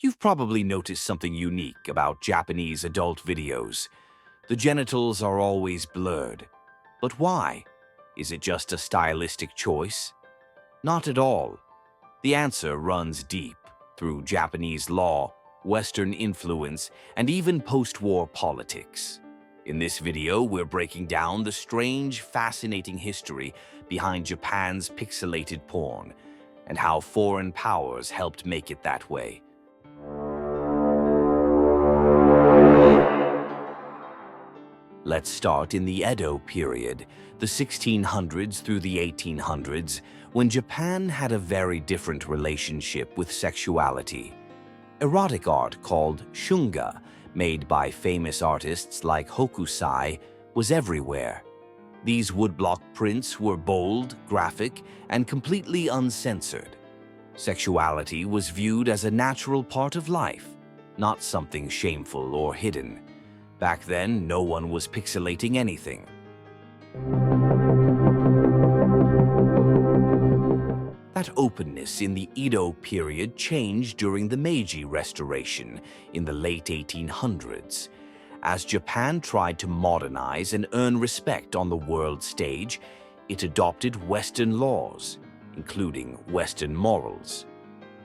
You've probably noticed something unique about Japanese adult videos. The genitals are always blurred. But why? Is it just a stylistic choice? Not at all. The answer runs deep through Japanese law, Western influence, and even post-war politics. In this video, we're breaking down the strange, fascinating history behind Japan's pixelated porn and how foreign powers helped make it that way. Let's start in the Edo period, the 1600s through the 1800s, when Japan had a very different relationship with sexuality. Erotic art called shunga, made by famous artists like Hokusai, was everywhere. These woodblock prints were bold, graphic, and completely uncensored. Sexuality was viewed as a natural part of life, not something shameful or hidden. Back then, no one was pixelating anything. That openness in the Edo period changed during the Meiji Restoration in the late 1800s. As Japan tried to modernize and earn respect on the world stage, it adopted Western laws, including Western morals.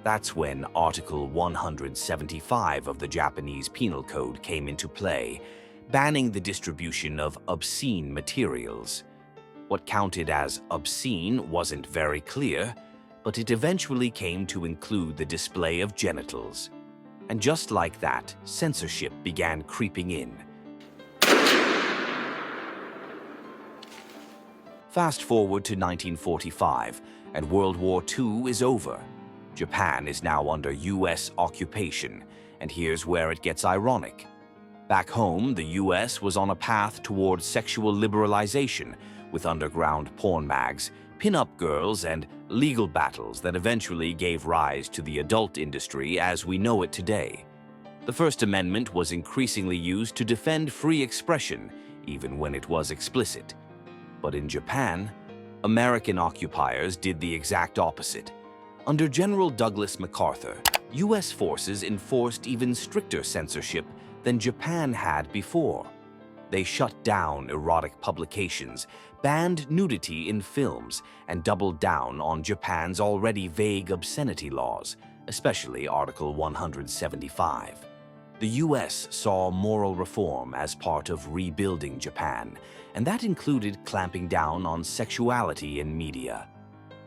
That's when Article 175 of the Japanese Penal Code came into play, banning the distribution of obscene materials. What counted as obscene wasn't very clear, but it eventually came to include the display of genitals. And just like that, censorship began creeping in. Fast forward to 1945, and World War II is over. Japan is now under US occupation, and here's where it gets ironic. Back home, the US was on a path towards sexual liberalization, with underground porn mags, pin-up girls, and legal battles that eventually gave rise to the adult industry as we know it today. The First Amendment was increasingly used to defend free expression, even when it was explicit. But in Japan, American occupiers did the exact opposite. Under General Douglas MacArthur, US forces enforced even stricter censorship than Japan had before. They shut down erotic publications, banned nudity in films, and doubled down on Japan's already vague obscenity laws, especially Article 175. The US saw moral reform as part of rebuilding Japan, and that included clamping down on sexuality in media.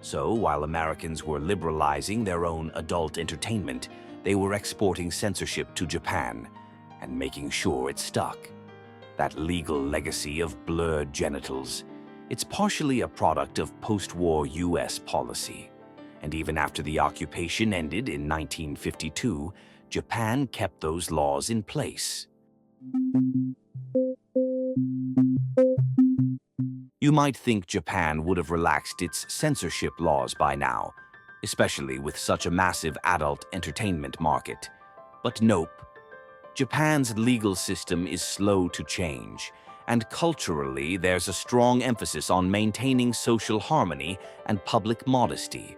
So, while Americans were liberalizing their own adult entertainment, they were exporting censorship to Japan and making sure it stuck. That legal legacy of blurred genitals, it's partially a product of post-war US policy. And even after the occupation ended in 1952, Japan kept those laws in place. You might think Japan would have relaxed its censorship laws by now, especially with such a massive adult entertainment market. But nope. Japan's legal system is slow to change, and culturally there's a strong emphasis on maintaining social harmony and public modesty.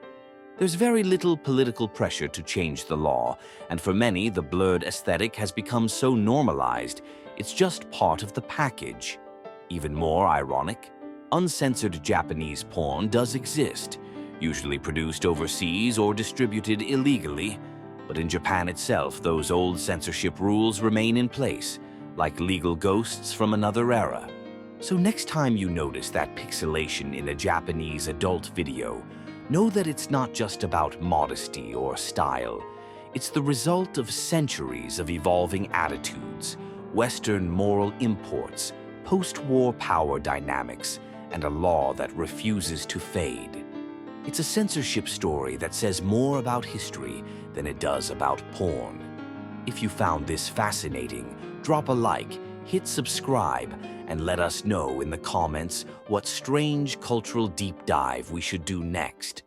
There's very little political pressure to change the law, and for many the blurred aesthetic has become so normalized, it's just part of the package. Even more ironic, uncensored Japanese porn does exist, usually produced overseas or distributed illegally. But in Japan itself, those old censorship rules remain in place, like legal ghosts from another era. So next time you notice that pixelation in a Japanese adult video, know that it's not just about modesty or style. It's the result of centuries of evolving attitudes, Western moral imports, post-war power dynamics, and a law that refuses to fade. It's a censorship story that says more about history than it does about porn. If you found this fascinating, drop a like, hit subscribe, and let us know in the comments what strange cultural deep dive we should do next.